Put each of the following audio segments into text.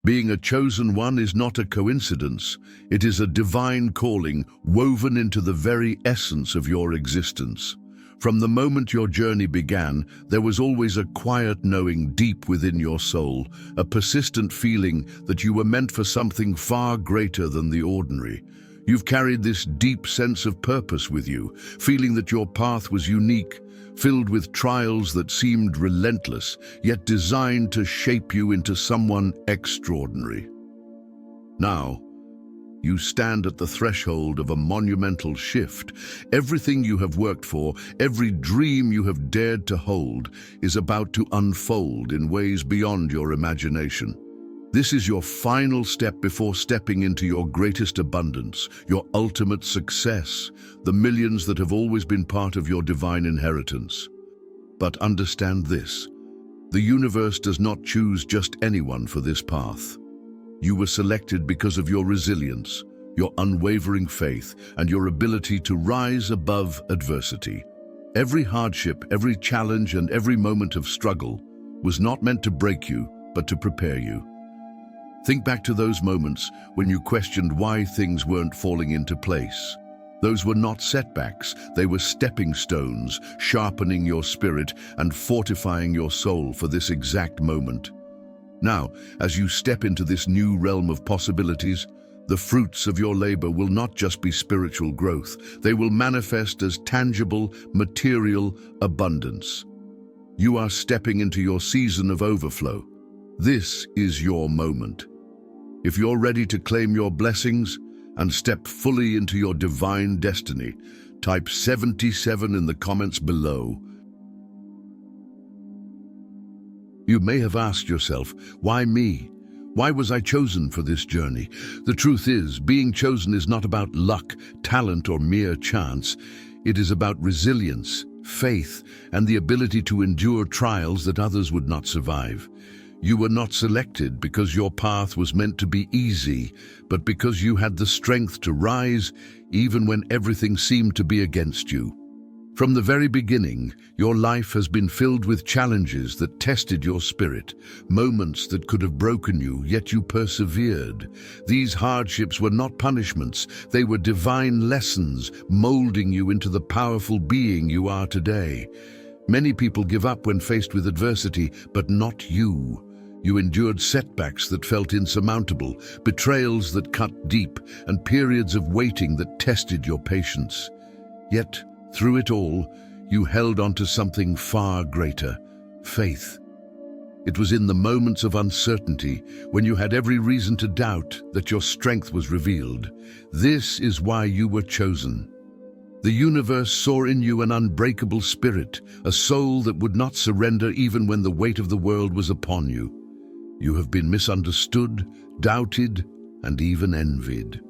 Being a chosen one is not a coincidence. It is a divine calling woven into the very essence of your existence. From the moment your journey began, there was always a quiet knowing deep within your soul, a persistent feeling that you were meant for something far greater than the ordinary. You've carried this deep sense of purpose with you, feeling that your path was unique, filled with trials that seemed relentless, yet designed to shape you into someone extraordinary. Now, you stand at the threshold of a monumental shift. Everything you have worked for, every dream you have dared to hold, is about to unfold in ways beyond your imagination. This is your final step before stepping into your greatest abundance, your ultimate success, the millions that have always been part of your divine inheritance. But understand this: the universe does not choose just anyone for this path. You were selected because of your resilience, your unwavering faith, and your ability to rise above adversity. Every hardship, every challenge, and every moment of struggle was not meant to break you, but to prepare you. Think back to those moments when you questioned why things weren't falling into place. Those were not setbacks, they were stepping stones, sharpening your spirit and fortifying your soul for this exact moment. Now, as you step into this new realm of possibilities, the fruits of your labor will not just be spiritual growth, they will manifest as tangible, material abundance. You are stepping into your season of overflow. This is your moment. If you're ready to claim your blessings and step fully into your divine destiny, type 77 in the comments below. You may have asked yourself, why me? Why was I chosen for this journey? The truth is, being chosen is not about luck, talent, or mere chance. It is about resilience, faith, and the ability to endure trials that others would not survive. You were not selected because your path was meant to be easy, but because you had the strength to rise even when everything seemed to be against you. From the very beginning, your life has been filled with challenges that tested your spirit, moments that could have broken you, yet you persevered. These hardships were not punishments, they were divine lessons, molding you into the powerful being you are today. Many people give up when faced with adversity, but not you. You endured setbacks that felt insurmountable, betrayals that cut deep, and periods of waiting that tested your patience. Yet, through it all, you held on to something far greater: faith. It was in the moments of uncertainty, when you had every reason to doubt, that your strength was revealed. This is why you were chosen. The universe saw in you an unbreakable spirit, a soul that would not surrender even when the weight of the world was upon you. You have been misunderstood, doubted, and even envied.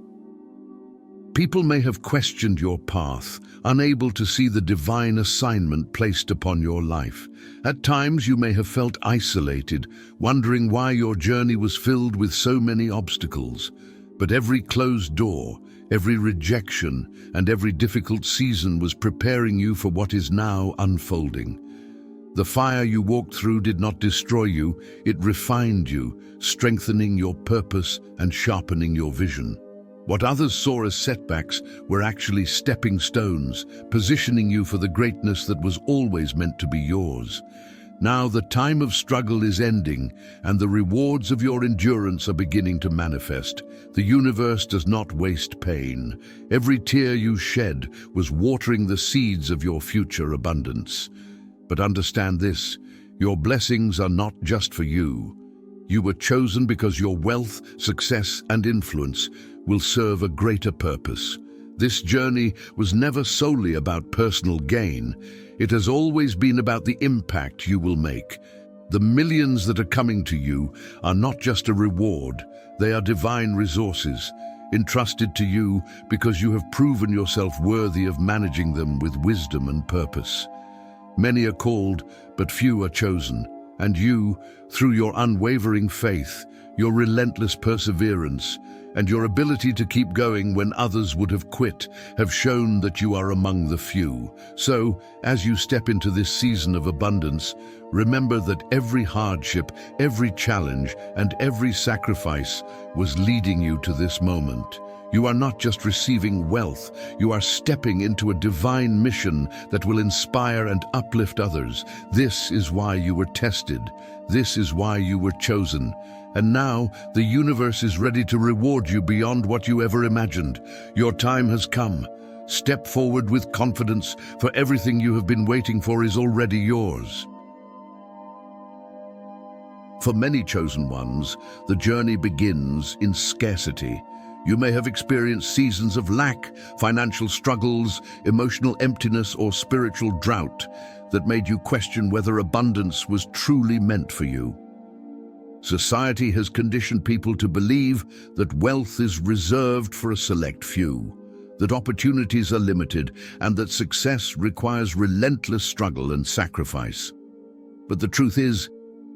People may have questioned your path, unable to see the divine assignment placed upon your life. At times you may have felt isolated, wondering why your journey was filled with so many obstacles. But every closed door, every rejection, and every difficult season was preparing you for what is now unfolding. The fire you walked through did not destroy you, it refined you, strengthening your purpose and sharpening your vision. What others saw as setbacks were actually stepping stones, positioning you for the greatness that was always meant to be yours. Now the time of struggle is ending, and the rewards of your endurance are beginning to manifest. The universe does not waste pain. Every tear you shed was watering the seeds of your future abundance. But understand this: your blessings are not just for you. You were chosen because your wealth, success, and influence will serve a greater purpose. This journey was never solely about personal gain. It has always been about the impact you will make. The millions that are coming to you are not just a reward, they are divine resources, entrusted to you because you have proven yourself worthy of managing them with wisdom and purpose. Many are called, but few are chosen. And you, through your unwavering faith, your relentless perseverance, and your ability to keep going when others would have quit, have shown that you are among the few. So, as you step into this season of abundance, remember that every hardship, every challenge, and every sacrifice was leading you to this moment. You are not just receiving wealth, you are stepping into a divine mission that will inspire and uplift others. This is why you were tested. This is why you were chosen. And now, the universe is ready to reward you beyond what you ever imagined. Your time has come. Step forward with confidence, for everything you have been waiting for is already yours. For many chosen ones, the journey begins in scarcity. You may have experienced seasons of lack, financial struggles, emotional emptiness, or spiritual drought that made you question whether abundance was truly meant for you. Society has conditioned people to believe that wealth is reserved for a select few, that opportunities are limited, and that success requires relentless struggle and sacrifice. But the truth is,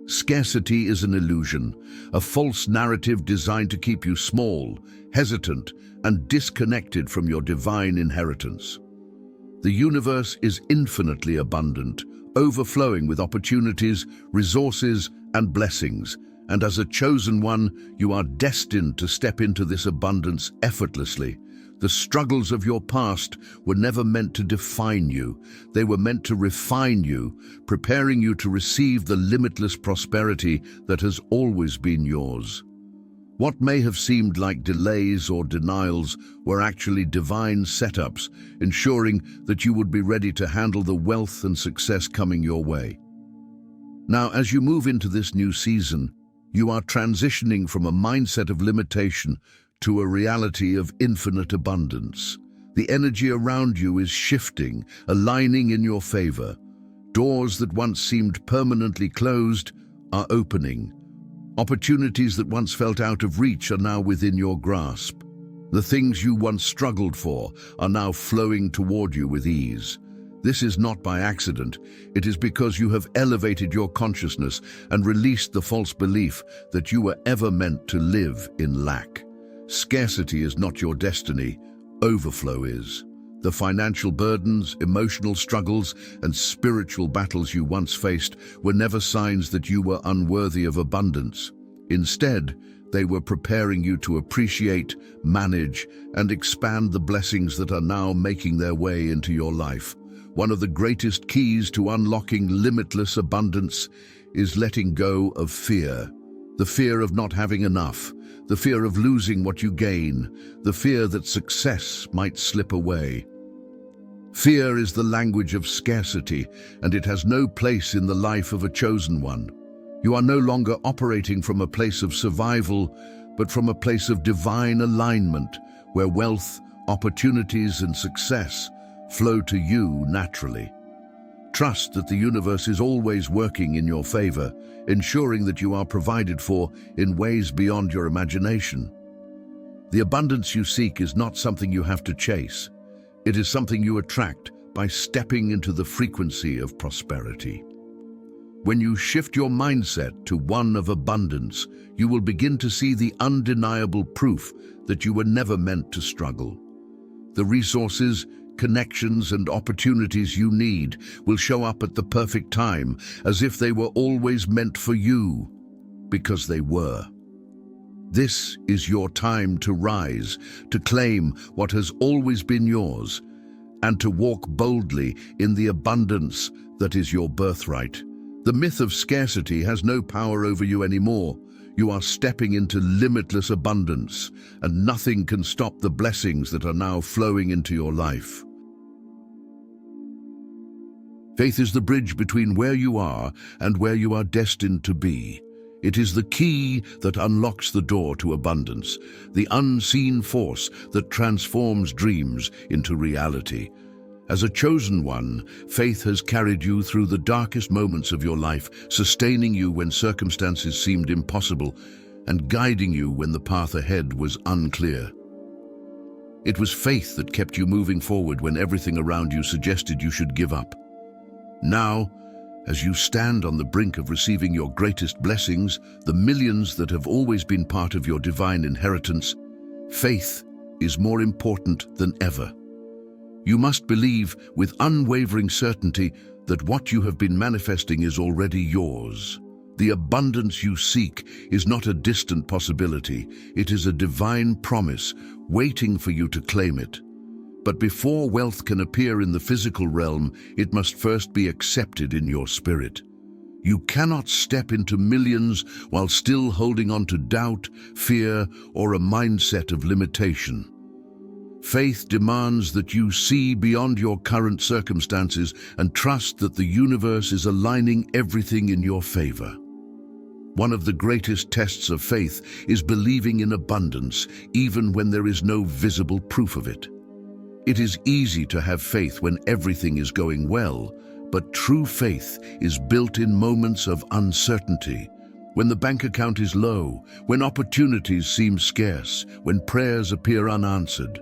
scarcity is an illusion, a false narrative designed to keep you small, hesitant, and disconnected from your divine inheritance. The universe is infinitely abundant, overflowing with opportunities, resources, and blessings. And as a chosen one, you are destined to step into this abundance effortlessly. The struggles of your past were never meant to define you. They were meant to refine you, preparing you to receive the limitless prosperity that has always been yours. What may have seemed like delays or denials were actually divine setups, ensuring that you would be ready to handle the wealth and success coming your way. Now, as you move into this new season, you are transitioning from a mindset of limitation to a reality of infinite abundance. The energy around you is shifting, aligning in your favor. Doors that once seemed permanently closed are opening. Opportunities that once felt out of reach are now within your grasp. The things you once struggled for are now flowing toward you with ease. This is not by accident. It is because you have elevated your consciousness and released the false belief that you were ever meant to live in lack. Scarcity is not your destiny. Overflow is. The financial burdens, emotional struggles, and spiritual battles you once faced were never signs that you were unworthy of abundance. Instead, they were preparing you to appreciate, manage, and expand the blessings that are now making their way into your life. One of the greatest keys to unlocking limitless abundance is letting go of fear. The fear of not having enough, the fear of losing what you gain, the fear that success might slip away. Fear is the language of scarcity, and it has no place in the life of a chosen one. You are no longer operating from a place of survival, but from a place of divine alignment, where wealth, opportunities, and success flow to you naturally. Trust that the universe is always working in your favor, ensuring that you are provided for in ways beyond your imagination. The abundance you seek is not something you have to chase. It is something you attract by stepping into the frequency of prosperity. When you shift your mindset to one of abundance, you will begin to see the undeniable proof that you were never meant to struggle. The resources, connections, and opportunities you need will show up at the perfect time, as if they were always meant for you, because they were. This is your time to rise, to claim what has always been yours, and to walk boldly in the abundance that is your birthright. The myth of scarcity has no power over you anymore. You are stepping into limitless abundance, and nothing can stop the blessings that are now flowing into your life. Faith is the bridge between where you are and where you are destined to be. It is the key that unlocks the door to abundance, the unseen force that transforms dreams into reality. As a chosen one, faith has carried you through the darkest moments of your life, sustaining you when circumstances seemed impossible and guiding you when the path ahead was unclear. It was faith that kept you moving forward when everything around you suggested you should give up. Now, As you stand on the brink of receiving your greatest blessings, the millions that have always been part of your divine inheritance, faith is more important than ever. You must believe with unwavering certainty that what you have been manifesting is already yours. The abundance you seek is not a distant possibility. It is a divine promise waiting for you to claim it. But before wealth can appear in the physical realm, it must first be accepted in your spirit. You cannot step into millions while still holding on to doubt, fear, or a mindset of limitation. Faith demands that you see beyond your current circumstances and trust that the universe is aligning everything in your favor. One of the greatest tests of faith is believing in abundance, even when there is no visible proof of it. It is easy to have faith when everything is going well, but true faith is built in moments of uncertainty, when the bank account is low, when opportunities seem scarce, when prayers appear unanswered.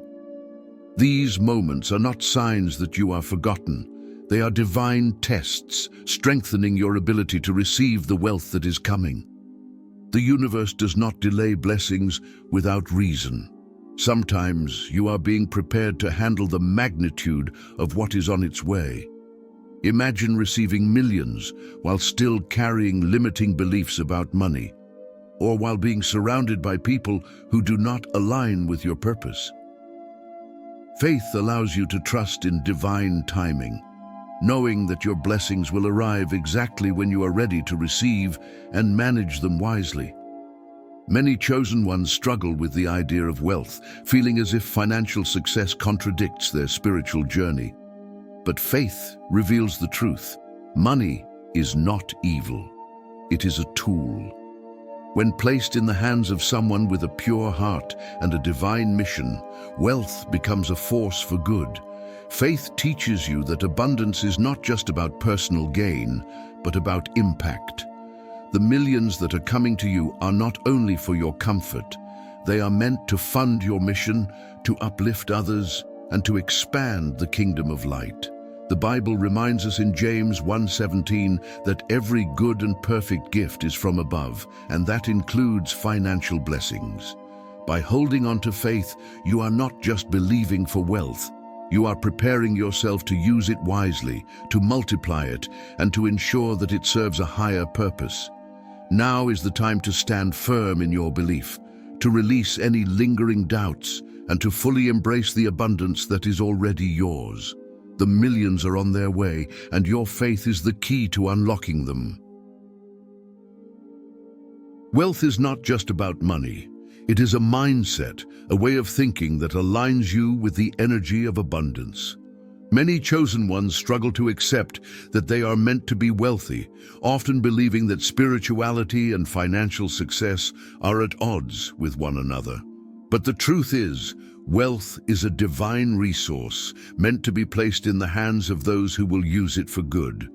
These moments are not signs that you are forgotten. They are divine tests, strengthening your ability to receive the wealth that is coming. The universe does not delay blessings without reason. Sometimes you are being prepared to handle the magnitude of what is on its way. Imagine receiving millions while still carrying limiting beliefs about money, or while being surrounded by people who do not align with your purpose. Faith allows you to trust in divine timing, knowing that your blessings will arrive exactly when you are ready to receive and manage them wisely. Many chosen ones struggle with the idea of wealth, feeling as if financial success contradicts their spiritual journey. But faith reveals the truth. Money is not evil. It is a tool. When placed in the hands of someone with a pure heart and a divine mission, wealth becomes a force for good. Faith teaches you that abundance is not just about personal gain, but about impact. The millions that are coming to you are not only for your comfort. They are meant to fund your mission, to uplift others, and to expand the kingdom of light. The Bible reminds us in James 1:17 that every good and perfect gift is from above, and that includes financial blessings. By holding on to faith, you are not just believing for wealth. You are preparing yourself to use it wisely, to multiply it, and to ensure that it serves a higher purpose. Now is the time to stand firm in your belief, to release any lingering doubts, and to fully embrace the abundance that is already yours. The millions are on their way, and your faith is the key to unlocking them. Wealth is not just about money. It is a mindset, a way of thinking that aligns you with the energy of abundance. Many chosen ones struggle to accept that they are meant to be wealthy, often believing that spirituality and financial success are at odds with one another. But the truth is, wealth is a divine resource meant to be placed in the hands of those who will use it for good.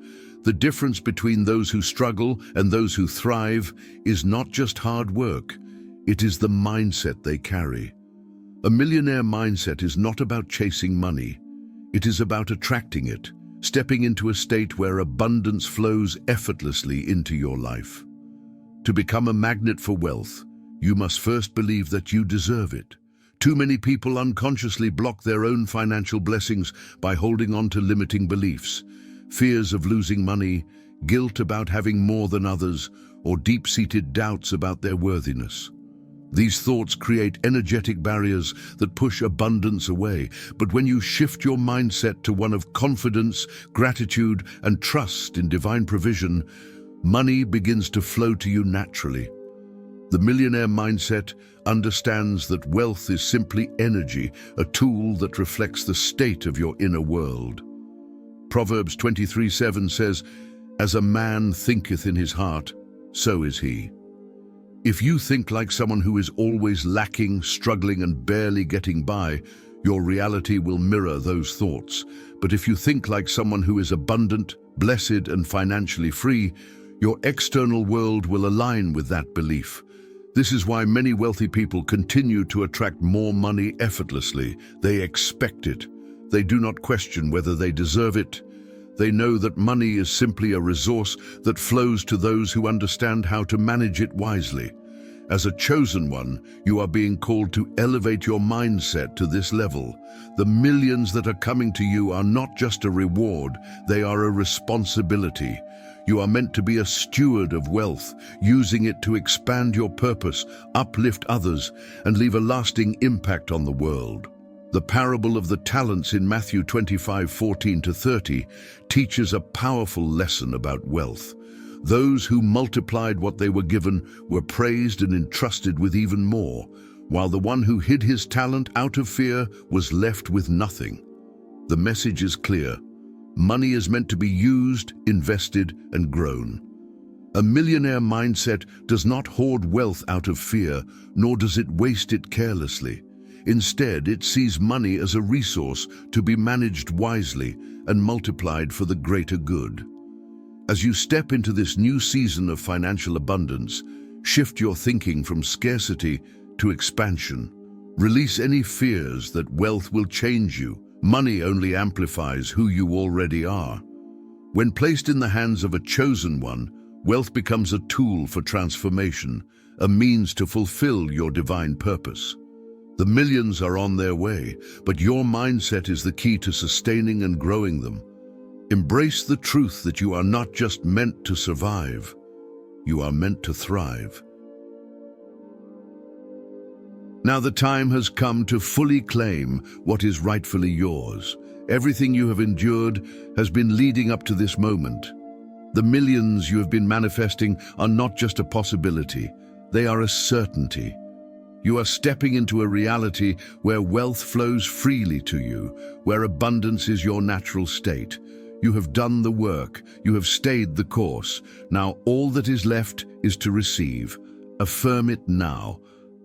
The difference between those who struggle and those who thrive is not just hard work, it is the mindset they carry. A millionaire mindset is not about chasing money. It is about attracting it, stepping into a state where abundance flows effortlessly into your life. To become a magnet for wealth, you must first believe that you deserve it. Too many people unconsciously block their own financial blessings by holding on to limiting beliefs. Fears of losing money, guilt about having more than others, or deep-seated doubts about their worthiness. These thoughts create energetic barriers that push abundance away. But when you shift your mindset to one of confidence, gratitude, and trust in divine provision, money begins to flow to you naturally. The millionaire mindset understands that wealth is simply energy, a tool that reflects the state of your inner world. Proverbs 23:7 says, "As a man thinketh in his heart, so is he." If you think like someone who is always lacking, struggling, and barely getting by, your reality will mirror those thoughts. But if you think like someone who is abundant, blessed, and financially free, your external world will align with that belief. This is why many wealthy people continue to attract more money effortlessly. They expect it. They do not question whether they deserve it. They know that money is simply a resource that flows to those who understand how to manage it wisely. As a chosen one, you are being called to elevate your mindset to this level. The millions that are coming to you are not just a reward, they are a responsibility. You are meant to be a steward of wealth, using it to expand your purpose, uplift others, and leave a lasting impact on the world. The parable of the talents in Matthew 25:14-30 teaches a powerful lesson about wealth. Those who multiplied what they were given were praised and entrusted with even more, while the one who hid his talent out of fear was left with nothing. The message is clear. Money is meant to be used, invested, and grown. A millionaire mindset does not hoard wealth out of fear, nor does it waste it carelessly. Instead, it sees money as a resource to be managed wisely and multiplied for the greater good. As you step into this new season of financial abundance, shift your thinking from scarcity to expansion. Release any fears that wealth will change you. Money only amplifies who you already are. When placed in the hands of a chosen one, wealth becomes a tool for transformation, a means to fulfill your divine purpose. The millions are on their way, but your mindset is the key to sustaining and growing them. Embrace the truth that you are not just meant to survive, you are meant to thrive. Now the time has come to fully claim what is rightfully yours. Everything you have endured has been leading up to this moment. The millions you have been manifesting are not just a possibility, they are a certainty. You are stepping into a reality where wealth flows freely to you, where abundance is your natural state. You have done the work, you have stayed the course. Now all that is left is to receive. Affirm it now.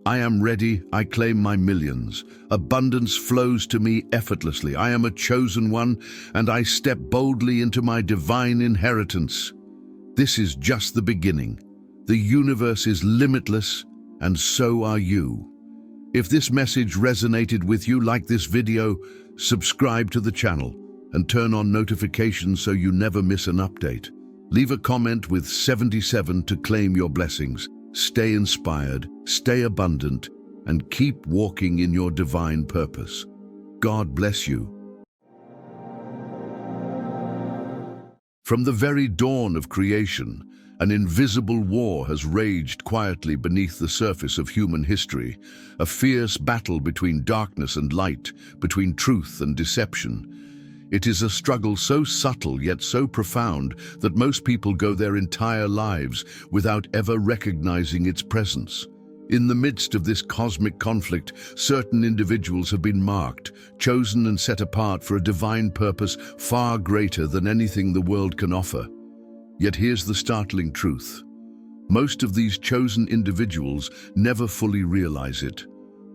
I am ready, I claim my millions. Abundance flows to me effortlessly. I am a chosen one, and I step boldly into my divine inheritance. This is just the beginning. The universe is limitless, and so are you. If this message resonated with you, like this video, subscribe to the channel, and turn on notifications so you never miss an update. Leave a comment with 77 to claim your blessings. Stay inspired, stay abundant, and keep walking in your divine purpose. God bless you. From the very dawn of creation, an invisible war has raged quietly beneath the surface of human history, a fierce battle between darkness and light, between truth and deception. It is a struggle so subtle yet so profound that most people go their entire lives without ever recognizing its presence. In the midst of this cosmic conflict, certain individuals have been marked, chosen and set apart for a divine purpose far greater than anything the world can offer. Yet here's the startling truth. Most of these chosen individuals never fully realize it.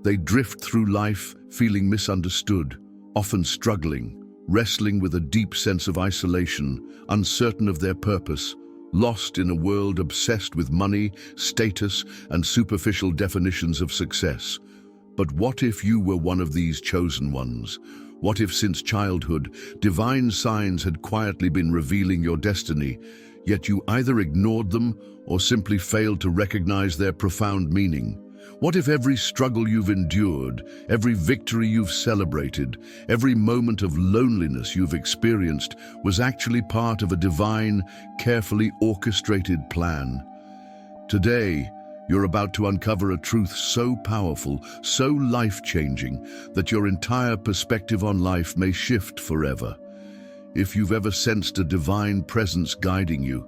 They drift through life feeling misunderstood, often struggling, wrestling with a deep sense of isolation, uncertain of their purpose, lost in a world obsessed with money, status, and superficial definitions of success. But what if you were one of these chosen ones? What if since childhood, divine signs had quietly been revealing your destiny, yet you either ignored them or simply failed to recognize their profound meaning? What if every struggle you've endured, every victory you've celebrated, every moment of loneliness you've experienced was actually part of a divine, carefully orchestrated plan? Today, you're about to uncover a truth so powerful, so life-changing, that your entire perspective on life may shift forever. If you've ever sensed a divine presence guiding you,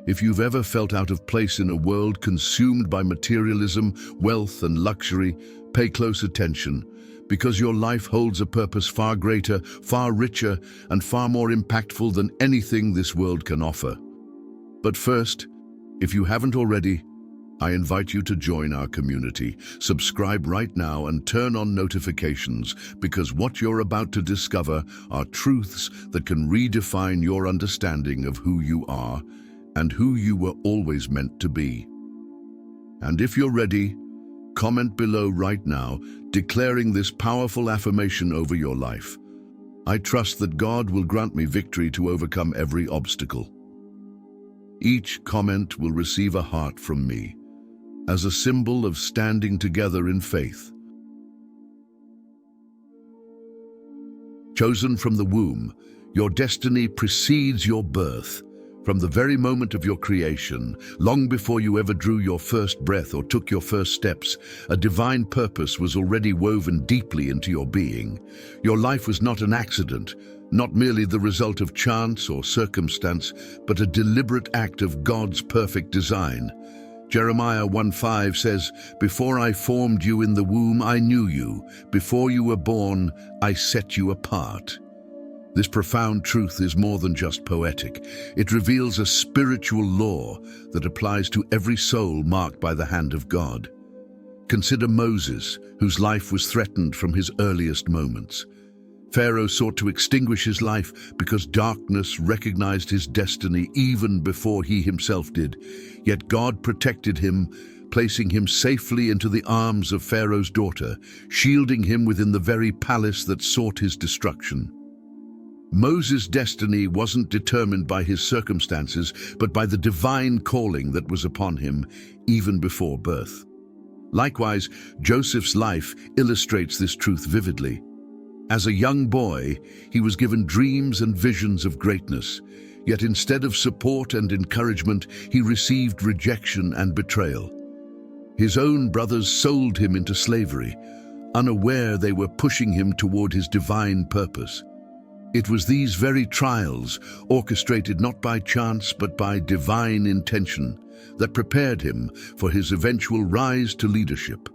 if you've ever felt out of place in a world consumed by materialism, wealth, and luxury, pay close attention, because your life holds a purpose far greater, far richer, and far more impactful than anything this world can offer. But first, if you haven't already, I invite you to join our community. Subscribe right now and turn on notifications, because what you're about to discover are truths that can redefine your understanding of who you are and who you were always meant to be. And if you're ready, comment below right now, declaring this powerful affirmation over your life. I trust that God will grant me victory to overcome every obstacle. Each comment will receive a heart from me, as a symbol of standing together in faith. Chosen from the womb, your destiny precedes your birth. From the very moment of your creation, long before you ever drew your first breath or took your first steps, a divine purpose was already woven deeply into your being. Your life was not an accident, not merely the result of chance or circumstance, but a deliberate act of God's perfect design. Jeremiah 1:5 says, "Before I formed you in the womb, I knew you. Before you were born, I set you apart." This profound truth is more than just poetic. It reveals a spiritual law that applies to every soul marked by the hand of God. Consider Moses, whose life was threatened from his earliest moments. Pharaoh sought to extinguish his life because darkness recognized his destiny even before he himself did. Yet God protected him, placing him safely into the arms of Pharaoh's daughter, shielding him within the very palace that sought his destruction. Moses' destiny wasn't determined by his circumstances, but by the divine calling that was upon him even before birth. Likewise, Joseph's life illustrates this truth vividly. As a young boy, he was given dreams and visions of greatness, yet instead of support and encouragement, he received rejection and betrayal. His own brothers sold him into slavery, unaware they were pushing him toward his divine purpose. It was these very trials, orchestrated not by chance but by divine intention, that prepared him for his eventual rise to leadership.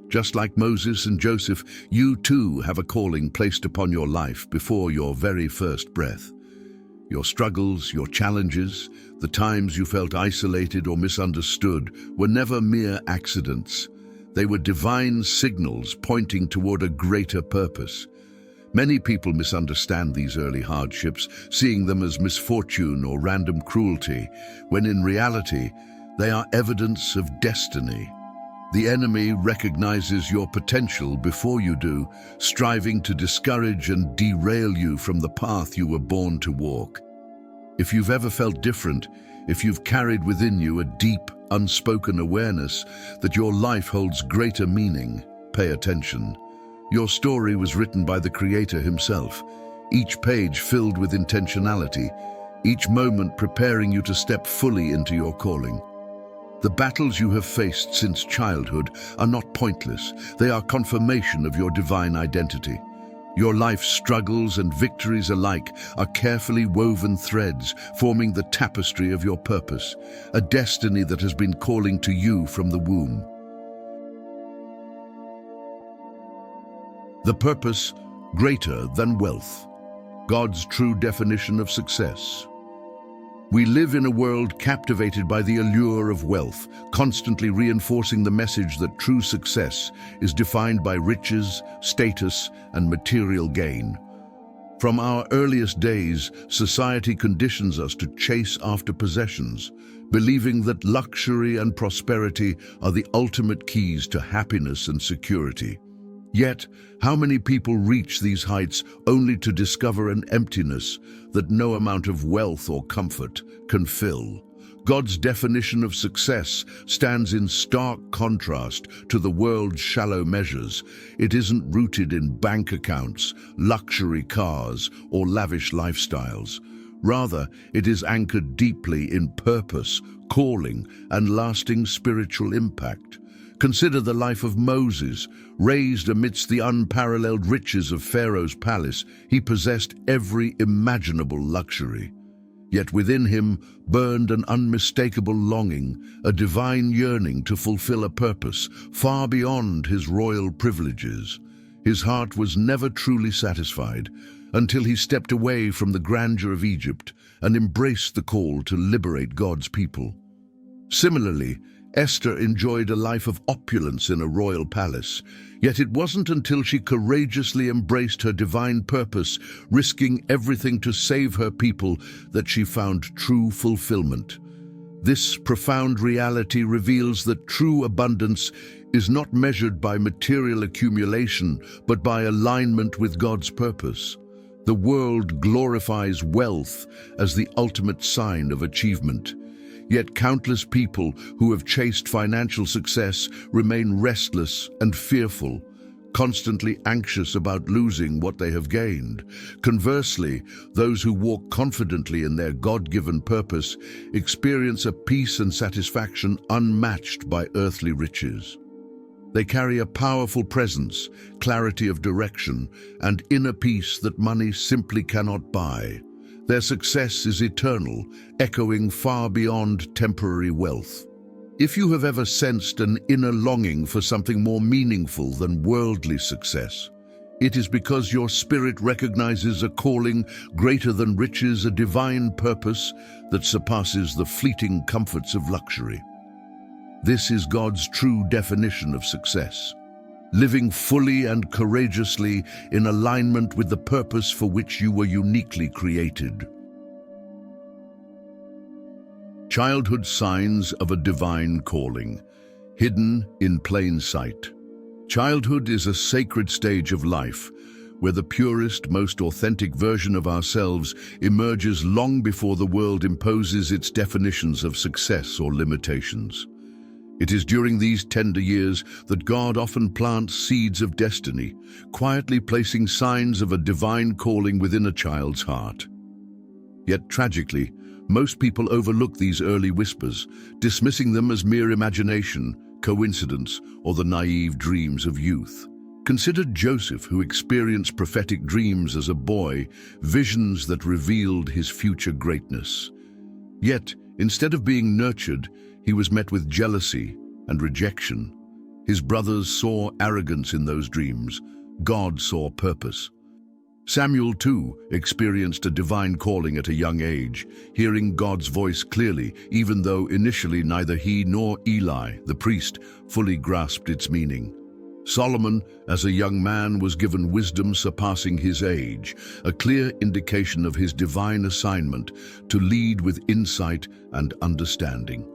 Just like Moses and Joseph, you too have a calling placed upon your life before your very first breath. Your struggles, your challenges, the times you felt isolated or misunderstood were never mere accidents. They were divine signals pointing toward a greater purpose. Many people misunderstand these early hardships, seeing them as misfortune or random cruelty, when in reality, they are evidence of destiny. The enemy recognizes your potential before you do, striving to discourage and derail you from the path you were born to walk. If you've ever felt different, if you've carried within you a deep, unspoken awareness that your life holds greater meaning, pay attention. Your story was written by the Creator himself, each page filled with intentionality, each moment preparing you to step fully into your calling. The battles you have faced since childhood are not pointless. They are confirmation of your divine identity. Your life's struggles and victories alike are carefully woven threads, forming the tapestry of your purpose, a destiny that has been calling to you from the womb. The purpose, greater than wealth. God's true definition of success. We live in a world captivated by the allure of wealth, constantly reinforcing the message that true success is defined by riches, status, and material gain. From our earliest days, society conditions us to chase after possessions, believing that luxury and prosperity are the ultimate keys to happiness and security. Yet, how many people reach these heights only to discover an emptiness that no amount of wealth or comfort can fill? God's definition of success stands in stark contrast to the world's shallow measures. It isn't rooted in bank accounts, luxury cars, or lavish lifestyles. Rather, it is anchored deeply in purpose, calling, and lasting spiritual impact. Consider the life of Moses. Raised amidst the unparalleled riches of Pharaoh's palace, he possessed every imaginable luxury. Yet within him burned an unmistakable longing, a divine yearning to fulfill a purpose far beyond his royal privileges. His heart was never truly satisfied until he stepped away from the grandeur of Egypt and embraced the call to liberate God's people. Similarly, Esther enjoyed a life of opulence in a royal palace, yet it wasn't until she courageously embraced her divine purpose, risking everything to save her people, that she found true fulfillment. This profound reality reveals that true abundance is not measured by material accumulation, but by alignment with God's purpose. The world glorifies wealth as the ultimate sign of achievement. Yet countless people who have chased financial success remain restless and fearful, constantly anxious about losing what they have gained. Conversely, those who walk confidently in their God-given purpose experience a peace and satisfaction unmatched by earthly riches. They carry a powerful presence, clarity of direction, and inner peace that money simply cannot buy. Their success is eternal, echoing far beyond temporary wealth. If you have ever sensed an inner longing for something more meaningful than worldly success, it is because your spirit recognizes a calling greater than riches, a divine purpose that surpasses the fleeting comforts of luxury. This is God's true definition of success: living fully and courageously in alignment with the purpose for which you were uniquely created. Childhood signs of a divine calling, hidden in plain sight. Childhood is a sacred stage of life, where the purest, most authentic version of ourselves emerges long before the world imposes its definitions of success or limitations. It is during these tender years that God often plants seeds of destiny, quietly placing signs of a divine calling within a child's heart. Yet tragically, most people overlook these early whispers, dismissing them as mere imagination, coincidence, or the naive dreams of youth. Consider Joseph, who experienced prophetic dreams as a boy, visions that revealed his future greatness. Yet, instead of being nurtured, he was met with jealousy and rejection. His brothers saw arrogance in those dreams. God saw purpose. Samuel, too, experienced a divine calling at a young age, hearing God's voice clearly, even though initially neither he nor Eli, the priest, fully grasped its meaning. Solomon, as a young man, was given wisdom surpassing his age, a clear indication of his divine assignment to lead with insight and understanding.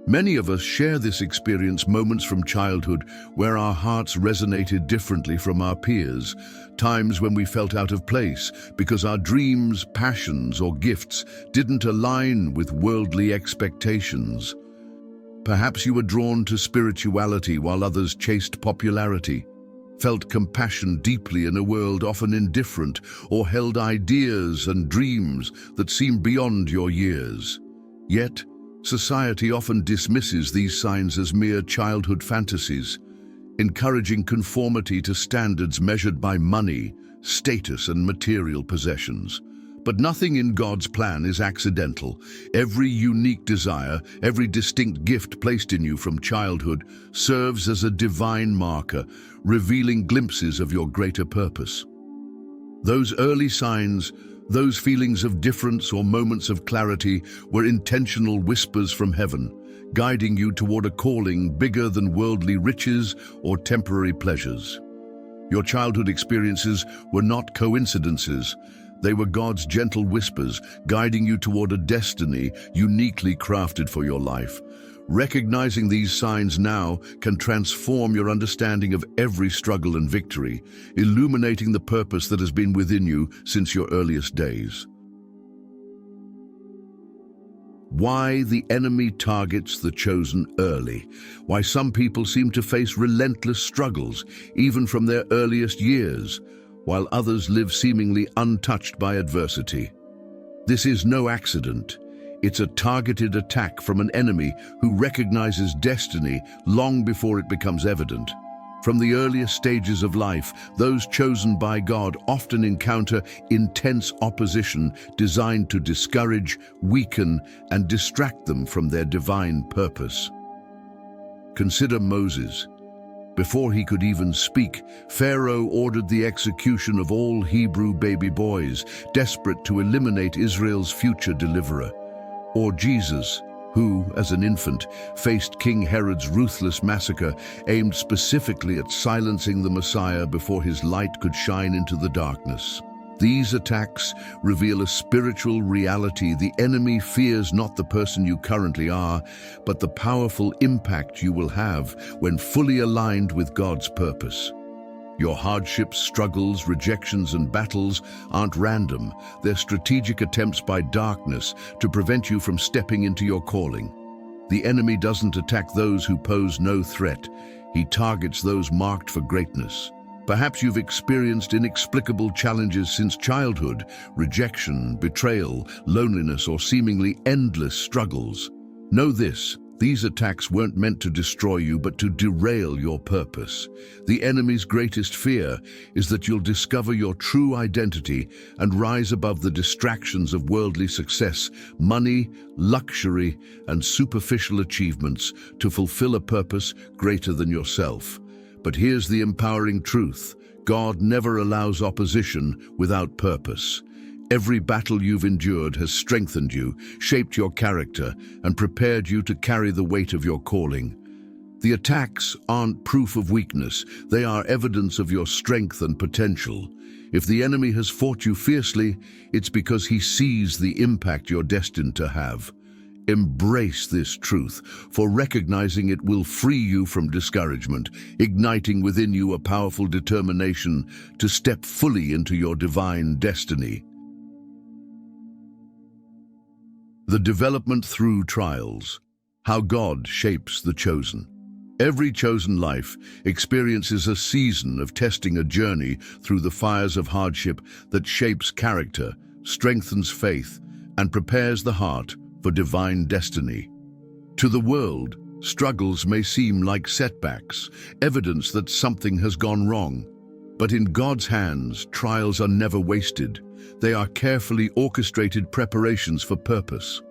Many of us share this experience, moments from childhood where our hearts resonated differently from our peers, times when we felt out of place because our dreams, passions, or gifts didn't align with worldly expectations. Perhaps you were drawn to spirituality while others chased popularity, felt compassion deeply in a world often indifferent, or held ideas and dreams that seemed beyond your years. Yet, society often dismisses these signs as mere childhood fantasies, encouraging conformity to standards measured by money, status, and material possessions. But nothing in God's plan is accidental. Every unique desire, every distinct gift placed in you from childhood serves as a divine marker, revealing glimpses of your greater purpose. Those early signs, those feelings of difference or moments of clarity, were intentional whispers from heaven, guiding you toward a calling bigger than worldly riches or temporary pleasures. Your childhood experiences were not coincidences. They were God's gentle whispers, guiding you toward a destiny uniquely crafted for your life. Recognizing these signs now can transform your understanding of every struggle and victory, illuminating the purpose that has been within you since your earliest days. Why the enemy targets the chosen early. Why some people seem to face relentless struggles, even from their earliest years, while others live seemingly untouched by adversity. This is no accident. It's a targeted attack from an enemy who recognizes destiny long before it becomes evident. From the earliest stages of life, those chosen by God often encounter intense opposition designed to discourage, weaken, and distract them from their divine purpose. Consider Moses. Before he could even speak, Pharaoh ordered the execution of all Hebrew baby boys, desperate to eliminate Israel's future deliverer. Or Jesus, who, as an infant, faced King Herod's ruthless massacre aimed specifically at silencing the Messiah before his light could shine into the darkness. These attacks reveal a spiritual reality. The enemy fears not the person you currently are, but the powerful impact you will have when fully aligned with God's purpose. Your hardships, struggles, rejections, and battles aren't random. They're strategic attempts by darkness to prevent you from stepping into your calling. The enemy doesn't attack those who pose no threat. He targets those marked for greatness. Perhaps you've experienced inexplicable challenges since childhood: rejection, betrayal, loneliness, or seemingly endless struggles. Know this: these attacks weren't meant to destroy you, but to derail your purpose. The enemy's greatest fear is that you'll discover your true identity and rise above the distractions of worldly success, money, luxury, and superficial achievements to fulfill a purpose greater than yourself. But here's the empowering truth: God never allows opposition without purpose. Every battle you've endured has strengthened you, shaped your character, and prepared you to carry the weight of your calling. The attacks aren't proof of weakness, they are evidence of your strength and potential. If the enemy has fought you fiercely, it's because he sees the impact you're destined to have. Embrace this truth, for recognizing it will free you from discouragement, igniting within you a powerful determination to step fully into your divine destiny. The development through trials. How God shapes the chosen. Every chosen life experiences a season of testing, a journey through the fires of hardship that shapes character, strengthens faith, and prepares the heart for divine destiny. To the world, struggles may seem like setbacks, evidence that something has gone wrong. But in God's hands, trials are never wasted. They are carefully orchestrated preparations for purpose.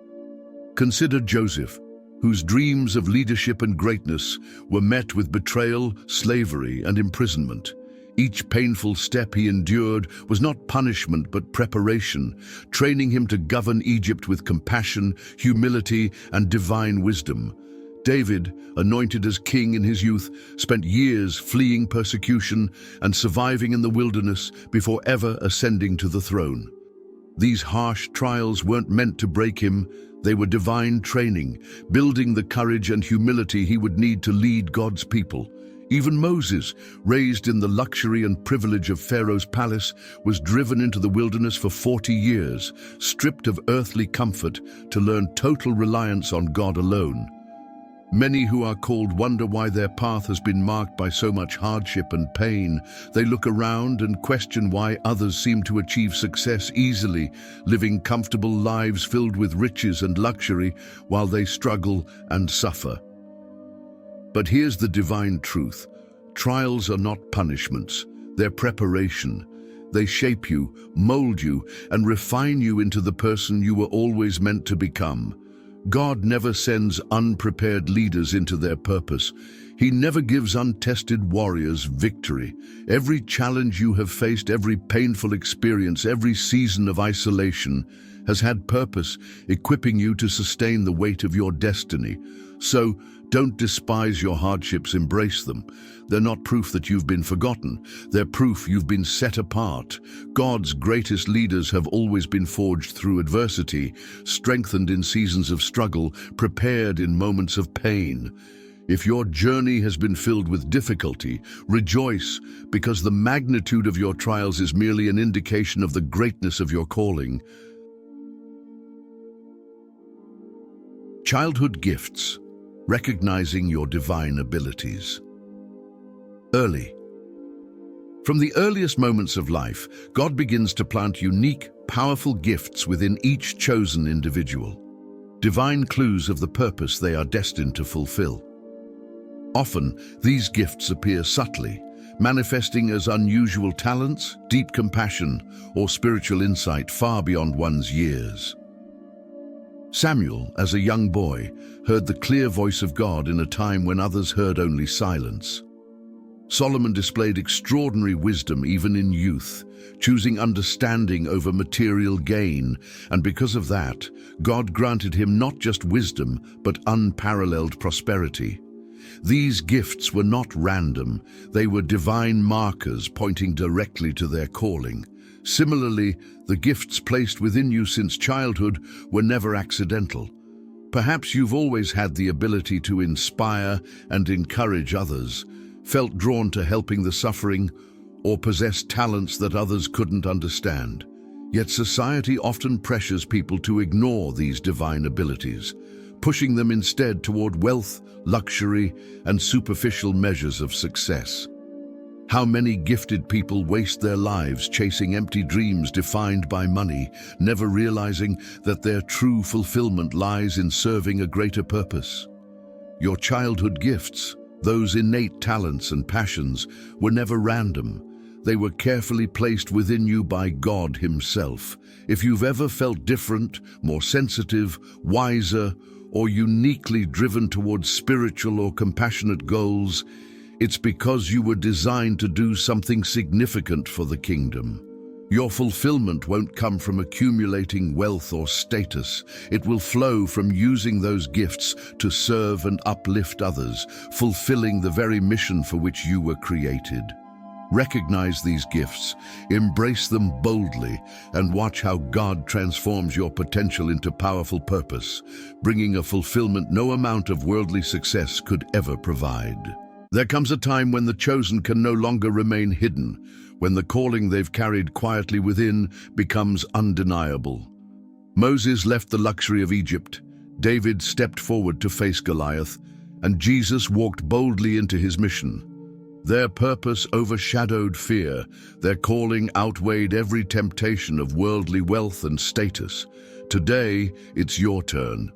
Consider Joseph, whose dreams of leadership and greatness were met with betrayal, slavery, and imprisonment. Each painful step he endured was not punishment but preparation, training him to govern Egypt with compassion, humility, and divine wisdom. David, anointed as king in his youth, spent years fleeing persecution and surviving in the wilderness before ever ascending to the throne. These harsh trials weren't meant to break him. They were divine training, building the courage and humility he would need to lead God's people. Even Moses, raised in the luxury and privilege of Pharaoh's palace, was driven into the wilderness for 40 years, stripped of earthly comfort, to learn total reliance on God alone. Many who are called wonder why their path has been marked by so much hardship and pain. They look around and question why others seem to achieve success easily, living comfortable lives filled with riches and luxury, while they struggle and suffer. But here's the divine truth: trials are not punishments, they're preparation. They shape you, mold you, and refine you into the person you were always meant to become. God never sends unprepared leaders into their purpose. He never gives untested warriors victory. Every challenge you have faced, every painful experience, every season of isolation has had purpose, equipping you to sustain the weight of your destiny. So, don't despise your hardships, embrace them. They're not proof that you've been forgotten. They're proof you've been set apart. God's greatest leaders have always been forged through adversity, strengthened in seasons of struggle, prepared in moments of pain. If your journey has been filled with difficulty, rejoice, because the magnitude of your trials is merely an indication of the greatness of your calling. Childhood gifts. Recognizing your divine abilities. Early. From the earliest moments of life, God begins to plant unique, powerful gifts within each chosen individual. Divine clues of the purpose they are destined to fulfill. Often, these gifts appear subtly, manifesting as unusual talents, deep compassion, or spiritual insight far beyond one's years. Samuel, as a young boy, heard the clear voice of God in a time when others heard only silence. Solomon displayed extraordinary wisdom even in youth, choosing understanding over material gain, and because of that, God granted him not just wisdom, but unparalleled prosperity. These gifts were not random, they were divine markers pointing directly to their calling. Similarly, the gifts placed within you since childhood were never accidental. Perhaps you've always had the ability to inspire and encourage others, felt drawn to helping the suffering, or possess talents that others couldn't understand. Yet society often pressures people to ignore these divine abilities, pushing them instead toward wealth, luxury, and superficial measures of success. How many gifted people waste their lives chasing empty dreams defined by money, never realizing that their true fulfillment lies in serving a greater purpose? Your childhood gifts, those innate talents and passions, were never random. They were carefully placed within you by God Himself. If you've ever felt different, more sensitive, wiser, or uniquely driven towards spiritual or compassionate goals, it's because you were designed to do something significant for the kingdom. Your fulfillment won't come from accumulating wealth or status. It will flow from using those gifts to serve and uplift others, fulfilling the very mission for which you were created. Recognize these gifts, embrace them boldly, and watch how God transforms your potential into powerful purpose, bringing a fulfillment no amount of worldly success could ever provide. There comes a time when the chosen can no longer remain hidden, when the calling they've carried quietly within becomes undeniable. Moses left the luxury of Egypt, David stepped forward to face Goliath, and Jesus walked boldly into his mission. Their purpose overshadowed fear, their calling outweighed every temptation of worldly wealth and status. Today, it's your turn.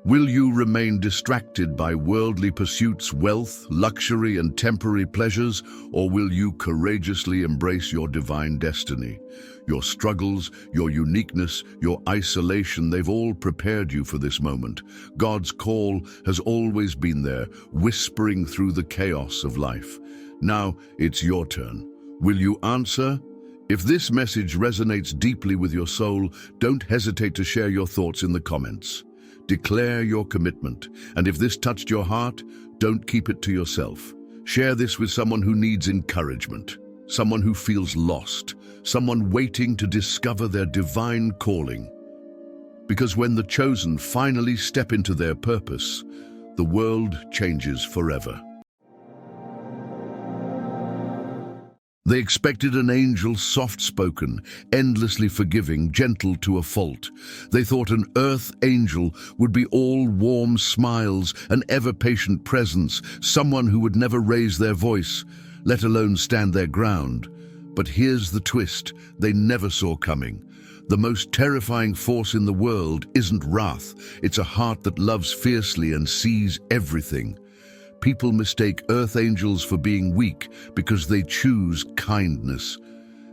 Will you remain distracted by worldly pursuits, wealth, luxury, and temporary pleasures, or will you courageously embrace your divine destiny? Your struggles, your uniqueness, your isolation, they've all prepared you for this moment. God's call has always been there, whispering through the chaos of life. Now it's your turn. Will you answer? If this message resonates deeply with your soul, don't hesitate to share your thoughts in the comments. Declare your commitment, and if this touched your heart, don't keep it to yourself. Share this with someone who needs encouragement, someone who feels lost, someone waiting to discover their divine calling. Because when the chosen finally step into their purpose, the world changes forever. They expected an angel soft-spoken, endlessly forgiving, gentle to a fault. They thought an earth angel would be all warm smiles, an ever-patient presence, someone who would never raise their voice, let alone stand their ground. But here's the twist they never saw coming. The most terrifying force in the world isn't wrath. It's a heart that loves fiercely and sees everything. People mistake earth angels for being weak because they choose kindness.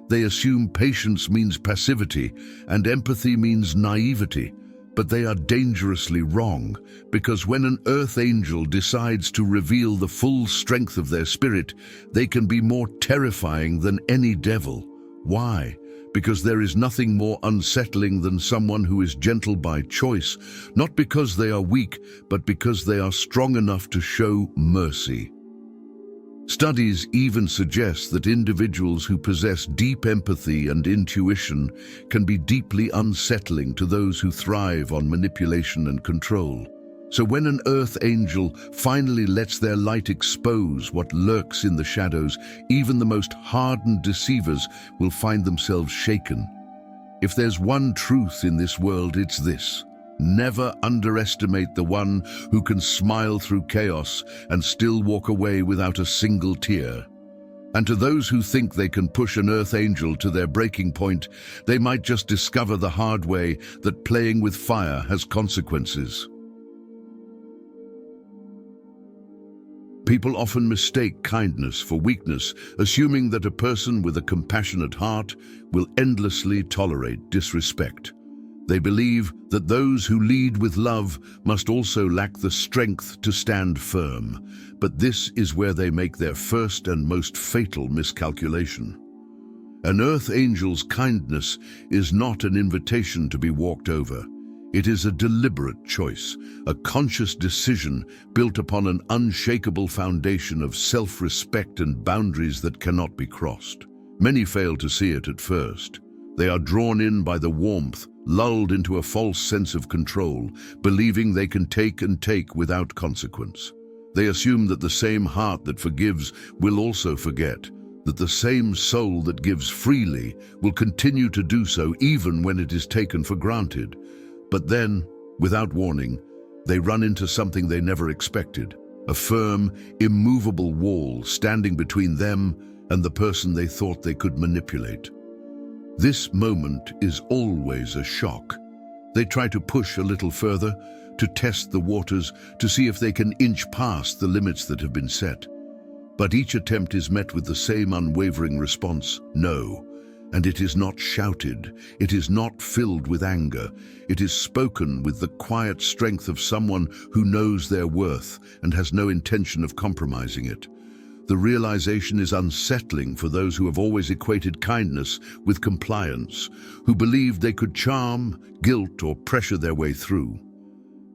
They assume patience means passivity and empathy means naivety. But they are dangerously wrong, because when an earth angel decides to reveal the full strength of their spirit, they can be more terrifying than any devil. Why? Because there is nothing more unsettling than someone who is gentle by choice, not because they are weak, but because they are strong enough to show mercy. Studies even suggest that individuals who possess deep empathy and intuition can be deeply unsettling to those who thrive on manipulation and control. So when an earth angel finally lets their light expose what lurks in the shadows, even the most hardened deceivers will find themselves shaken. If there's one truth in this world, it's this: never underestimate the one who can smile through chaos and still walk away without a single tear. And to those who think they can push an earth angel to their breaking point, they might just discover the hard way that playing with fire has consequences. People often mistake kindness for weakness, assuming that a person with a compassionate heart will endlessly tolerate disrespect. They believe that those who lead with love must also lack the strength to stand firm, but this is where they make their first and most fatal miscalculation. An earth angel's kindness is not an invitation to be walked over. It is a deliberate choice, a conscious decision built upon an unshakable foundation of self-respect and boundaries that cannot be crossed. Many fail to see it at first. They are drawn in by the warmth, lulled into a false sense of control, believing they can take and take without consequence. They assume that the same heart that forgives will also forget, that the same soul that gives freely will continue to do so even when it is taken for granted. But then, without warning, they run into something they never expected, a firm, immovable wall standing between them and the person they thought they could manipulate. This moment is always a shock. They try to push a little further, to test the waters, to see if they can inch past the limits that have been set. But each attempt is met with the same unwavering response, no. And it is not shouted, it is not filled with anger, it is spoken with the quiet strength of someone who knows their worth and has no intention of compromising it. The realization is unsettling for those who have always equated kindness with compliance, who believed they could charm, guilt, or pressure their way through.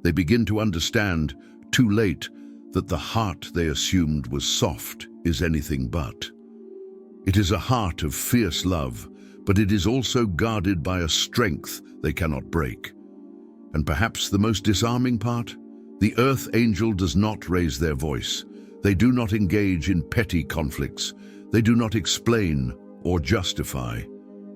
They begin to understand, too late, that the heart they assumed was soft is anything but. It is a heart of fierce love, but it is also guarded by a strength they cannot break. And perhaps the most disarming part? The earth angel does not raise their voice. They do not engage in petty conflicts. They do not explain or justify.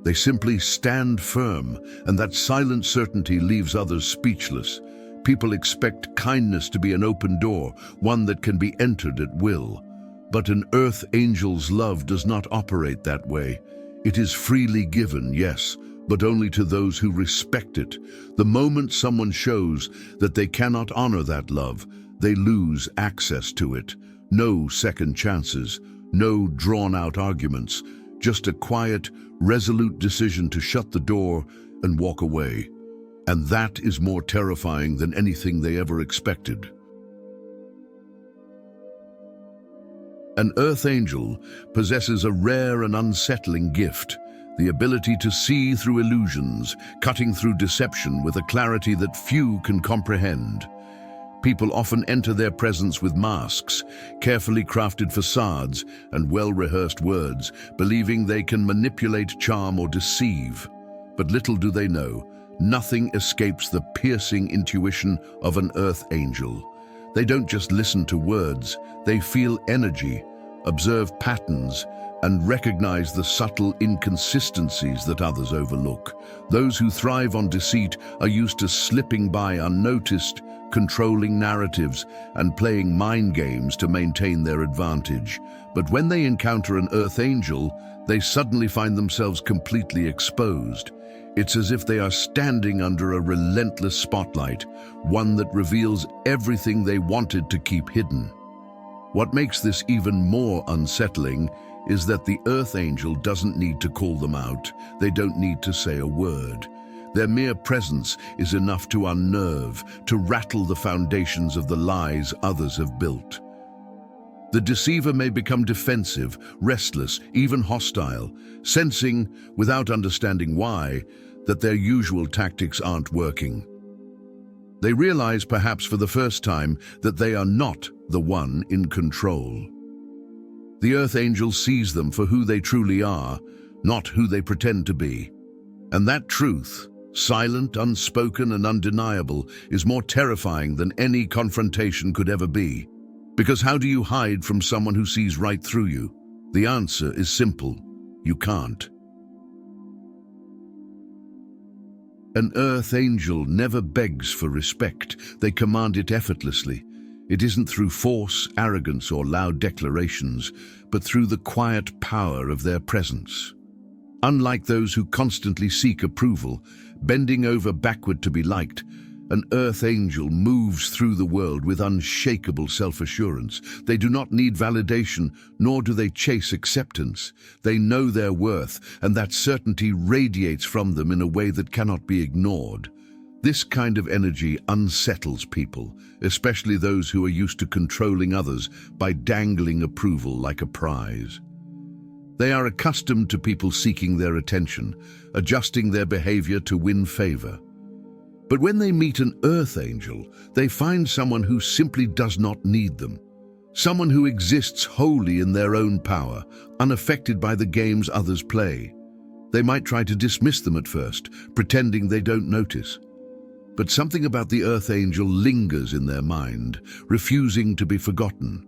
They simply stand firm, and that silent certainty leaves others speechless. People expect kindness to be an open door, one that can be entered at will. But an earth angel's love does not operate that way. It is freely given, yes, but only to those who respect it. The moment someone shows that they cannot honor that love, they lose access to it. No second chances, no drawn-out arguments, just a quiet, resolute decision to shut the door and walk away. And that is more terrifying than anything they ever expected. An earth angel possesses a rare and unsettling gift, the ability to see through illusions, cutting through deception with a clarity that few can comprehend. People often enter their presence with masks, carefully crafted facades, and well-rehearsed words, believing they can manipulate, charm, or deceive. But little do they know, nothing escapes the piercing intuition of an earth angel. They don't just listen to words, they feel energy, observe patterns, and recognize the subtle inconsistencies that others overlook. Those who thrive on deceit are used to slipping by unnoticed, controlling narratives, and playing mind games to maintain their advantage. But when they encounter an earth angel, they suddenly find themselves completely exposed. It's as if they are standing under a relentless spotlight, one that reveals everything they wanted to keep hidden. What makes this even more unsettling is that the earth angel doesn't need to call them out. They don't need to say a word. Their mere presence is enough to unnerve, to rattle the foundations of the lies others have built. The deceiver may become defensive, restless, even hostile, sensing, without understanding why, that their usual tactics aren't working. They realize, perhaps for the first time, that they are not the one in control. The earth angel sees them for who they truly are, not who they pretend to be. And that truth, silent, unspoken, and undeniable, is more terrifying than any confrontation could ever be. Because how do you hide from someone who sees right through you? The answer is simple: you can't. An earth angel never begs for respect. They command it effortlessly. It isn't through force, arrogance, or loud declarations, but through the quiet power of their presence. Unlike those who constantly seek approval, bending over backward to be liked, an earth angel moves through the world with unshakable self-assurance. They do not need validation, nor do they chase acceptance. They know their worth, and that certainty radiates from them in a way that cannot be ignored. This kind of energy unsettles people, especially those who are used to controlling others by dangling approval like a prize. They are accustomed to people seeking their attention, adjusting their behavior to win favor. But when they meet an earth angel, they find someone who simply does not need them. Someone who exists wholly in their own power, unaffected by the games others play. They might try to dismiss them at first, pretending they don't notice. But something about the earth angel lingers in their mind, refusing to be forgotten.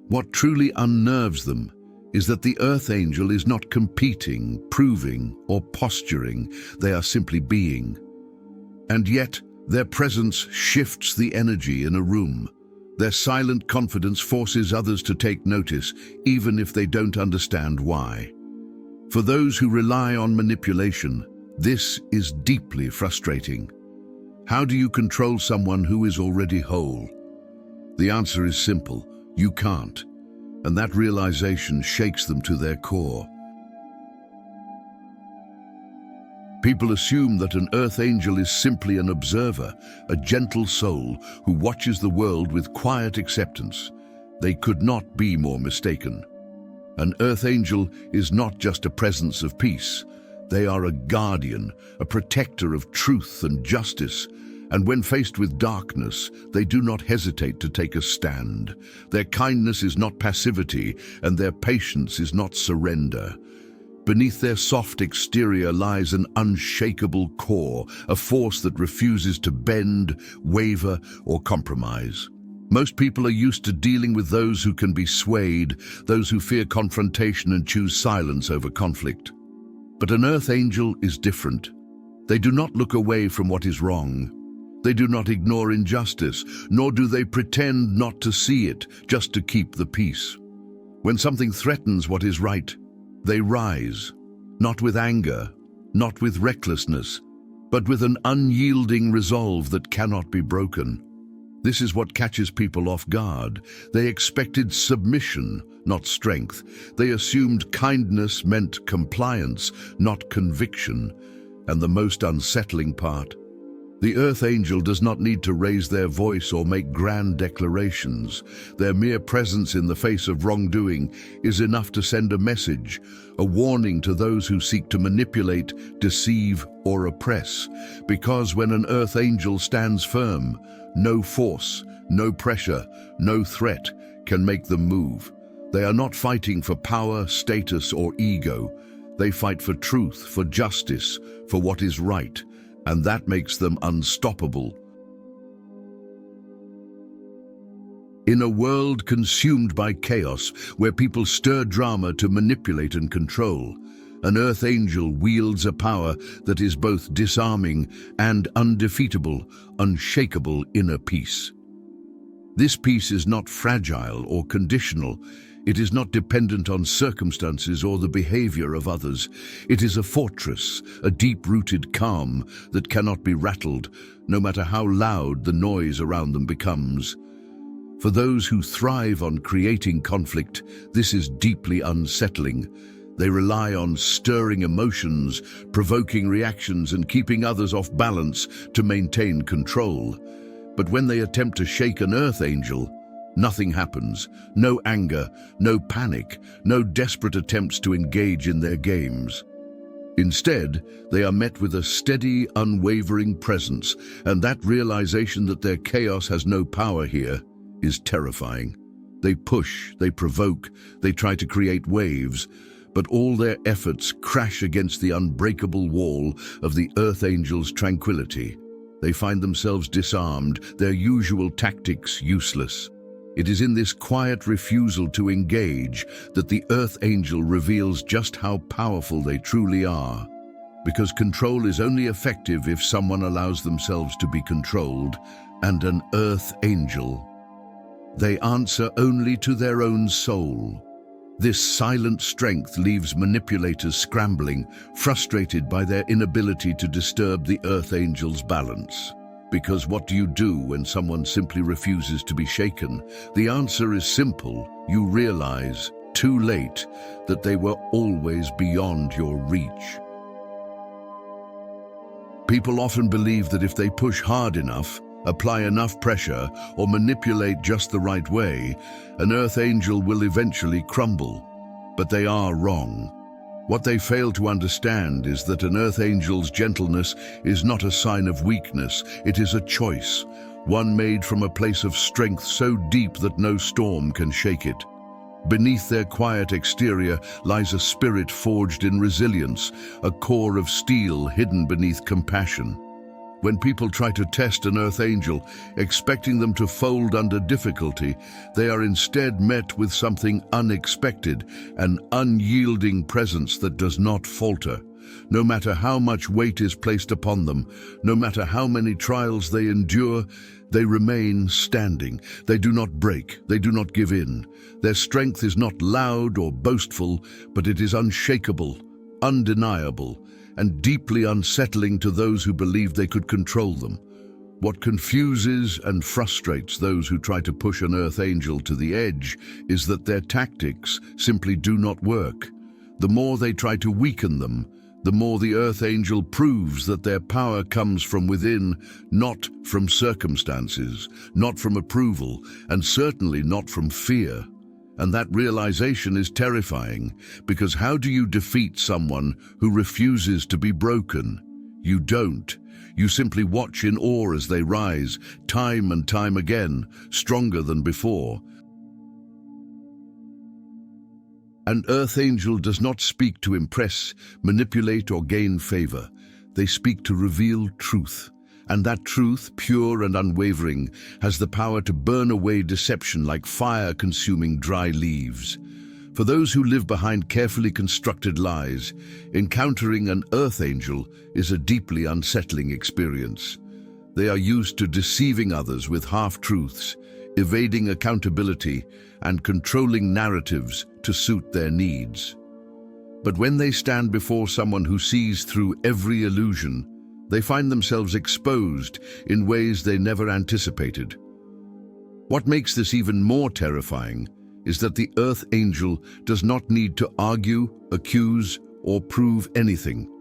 What truly unnerves them is that the earth angel is not competing, proving, or posturing. They are simply being. And yet, their presence shifts the energy in a room. Their silent confidence forces others to take notice, even if they don't understand why. For those who rely on manipulation, this is deeply frustrating. How do you control someone who is already whole? The answer is simple: you can't. And that realization shakes them to their core. People assume that an earth angel is simply an observer, a gentle soul who watches the world with quiet acceptance. They could not be more mistaken. An earth angel is not just a presence of peace. They are a guardian, a protector of truth and justice. And when faced with darkness, they do not hesitate to take a stand. Their kindness is not passivity, and their patience is not surrender. Beneath their soft exterior lies an unshakable core, a force that refuses to bend, waver, or compromise. Most people are used to dealing with those who can be swayed, those who fear confrontation and choose silence over conflict. But an earth angel is different. They do not look away from what is wrong. They do not ignore injustice, nor do they pretend not to see it just to keep the peace. When something threatens what is right, they rise, not with anger, not with recklessness, but with an unyielding resolve that cannot be broken. This is what catches people off guard. They expected submission, not strength. They assumed kindness meant compliance, not conviction. And the most unsettling part: the earth angel does not need to raise their voice or make grand declarations. Their mere presence in the face of wrongdoing is enough to send a message, a warning to those who seek to manipulate, deceive, or oppress. Because when an earth angel stands firm, no force, no pressure, no threat can make them move. They are not fighting for power, status, or ego. They fight for truth, for justice, for what is right. And that makes them unstoppable. In a world consumed by chaos, where people stir drama to manipulate and control, an earth angel wields a power that is both disarming and undefeatable, unshakable inner peace. This peace is not fragile or conditional. It is not dependent on circumstances or the behavior of others. It is a fortress, a deep-rooted calm that cannot be rattled, no matter how loud the noise around them becomes. For those who thrive on creating conflict, this is deeply unsettling. They rely on stirring emotions, provoking reactions, and keeping others off balance to maintain control. But when they attempt to shake an earth angel, nothing happens. No anger, no panic, no desperate attempts to engage in their games. Instead, they are met with a steady, unwavering presence, and that realization that their chaos has no power here is terrifying. They push, they provoke, they try to create waves, but all their efforts crash against the unbreakable wall of the earth angel's tranquility. They find themselves disarmed, their usual tactics useless. It is in this quiet refusal to engage that the earth angel reveals just how powerful they truly are. Because control is only effective if someone allows themselves to be controlled, and an earth angel, they answer only to their own soul. This silent strength leaves manipulators scrambling, frustrated by their inability to disturb the earth angel's balance. Because what do you do when someone simply refuses to be shaken? The answer is simple. You realize, too late, that they were always beyond your reach. People often believe that if they push hard enough, apply enough pressure, or manipulate just the right way, an earth angel will eventually crumble. But they are wrong. What they fail to understand is that an earth angel's gentleness is not a sign of weakness. It is a choice, one made from a place of strength so deep that no storm can shake it. Beneath their quiet exterior lies a spirit forged in resilience, a core of steel hidden beneath compassion. When people try to test an earth angel, expecting them to fold under difficulty, they are instead met with something unexpected, an unyielding presence that does not falter. No matter how much weight is placed upon them, no matter how many trials they endure, they remain standing. They do not break, they do not give in. Their strength is not loud or boastful, but it is unshakable, undeniable, and deeply unsettling to those who believe they could control them. What confuses and frustrates those who try to push an earth angel to the edge is that their tactics simply do not work. The more they try to weaken them, the more the earth angel proves that their power comes from within, not from circumstances, not from approval, and certainly not from fear. And that realization is terrifying, because how do you defeat someone who refuses to be broken? You don't. You simply watch in awe as they rise, time and time again, stronger than before. An earth angel does not speak to impress, manipulate, or gain favor. They speak to reveal truth. And that truth, pure and unwavering, has the power to burn away deception like fire consuming dry leaves. For those who live behind carefully constructed lies, encountering an earth angel is a deeply unsettling experience. They are used to deceiving others with half-truths, evading accountability, and controlling narratives to suit their needs. But when they stand before someone who sees through every illusion, they find themselves exposed in ways they never anticipated. What makes this even more terrifying is that the earth angel does not need to argue, accuse, or prove anything.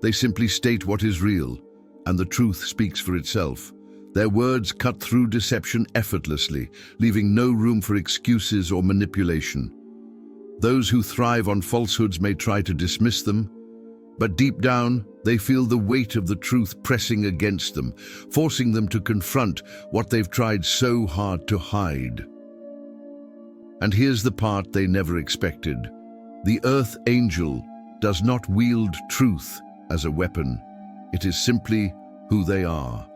They simply state what is real, and the truth speaks for itself. Their words cut through deception effortlessly, leaving no room for excuses or manipulation. Those who thrive on falsehoods may try to dismiss them, but deep down, they feel the weight of the truth pressing against them, forcing them to confront what they've tried so hard to hide. And here's the part they never expected. The earth angel does not wield truth as a weapon. It is simply who they are.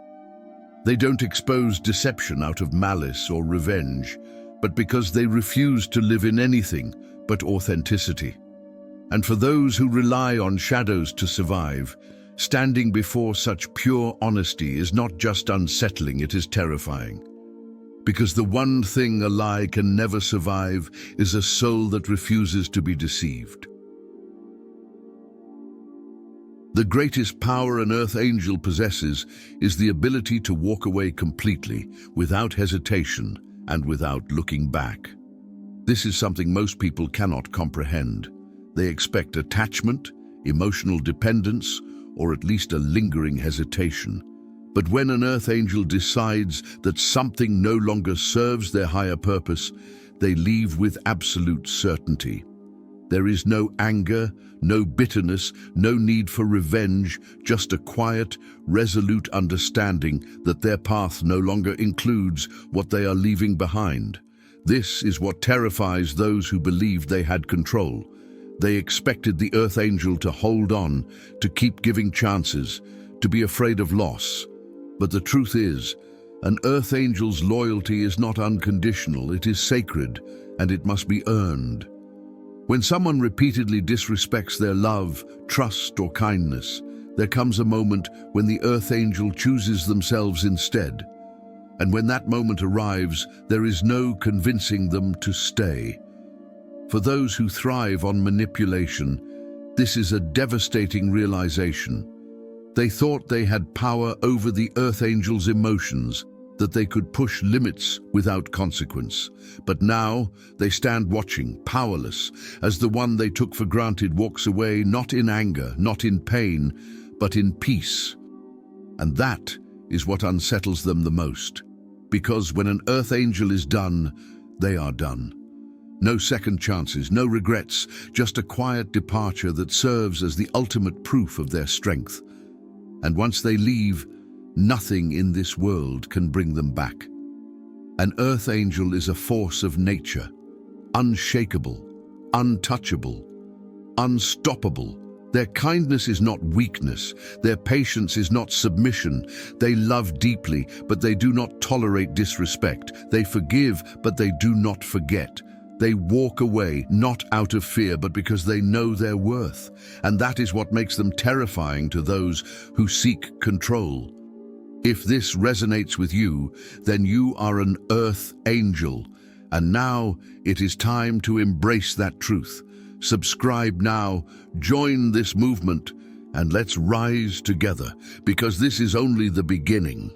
They don't expose deception out of malice or revenge, but because they refuse to live in anything but authenticity. And for those who rely on shadows to survive, standing before such pure honesty is not just unsettling, it is terrifying. Because the one thing a lie can never survive is a soul that refuses to be deceived. The greatest power an earth angel possesses is the ability to walk away completely, without hesitation and without looking back. This is something most people cannot comprehend. They expect attachment, emotional dependence, or at least a lingering hesitation. But when an earth angel decides that something no longer serves their higher purpose, they leave with absolute certainty. There is no anger, no bitterness, no need for revenge, just a quiet, resolute understanding that their path no longer includes what they are leaving behind. This is what terrifies those who believed they had control. They expected the earth angel to hold on, to keep giving chances, to be afraid of loss. But the truth is, an earth angel's loyalty is not unconditional, it is sacred, and it must be earned. When someone repeatedly disrespects their love, trust, or kindness, there comes a moment when the earth angel chooses themselves instead. And when that moment arrives, there is no convincing them to stay. For those who thrive on manipulation, this is a devastating realization. They thought they had power over the earth angel's emotions, that they could push limits without consequence. But now they stand watching, powerless, as the one they took for granted walks away, not in anger, not in pain, but in peace. And that is what unsettles them the most. Because when an earth angel is done, they are done. No second chances, no regrets, just a quiet departure that serves as the ultimate proof of their strength. And once they leave, nothing in this world can bring them back. An earth angel is a force of nature, unshakable, untouchable, unstoppable. Their kindness is not weakness. Their patience is not submission. They love deeply, but they do not tolerate disrespect. They forgive, but they do not forget. They walk away, not out of fear, but because they know their worth. And that is what makes them terrifying to those who seek control. If this resonates with you, then you are an earth angel. And now it is time to embrace that truth. Subscribe now, join this movement, and let's rise together, because this is only the beginning.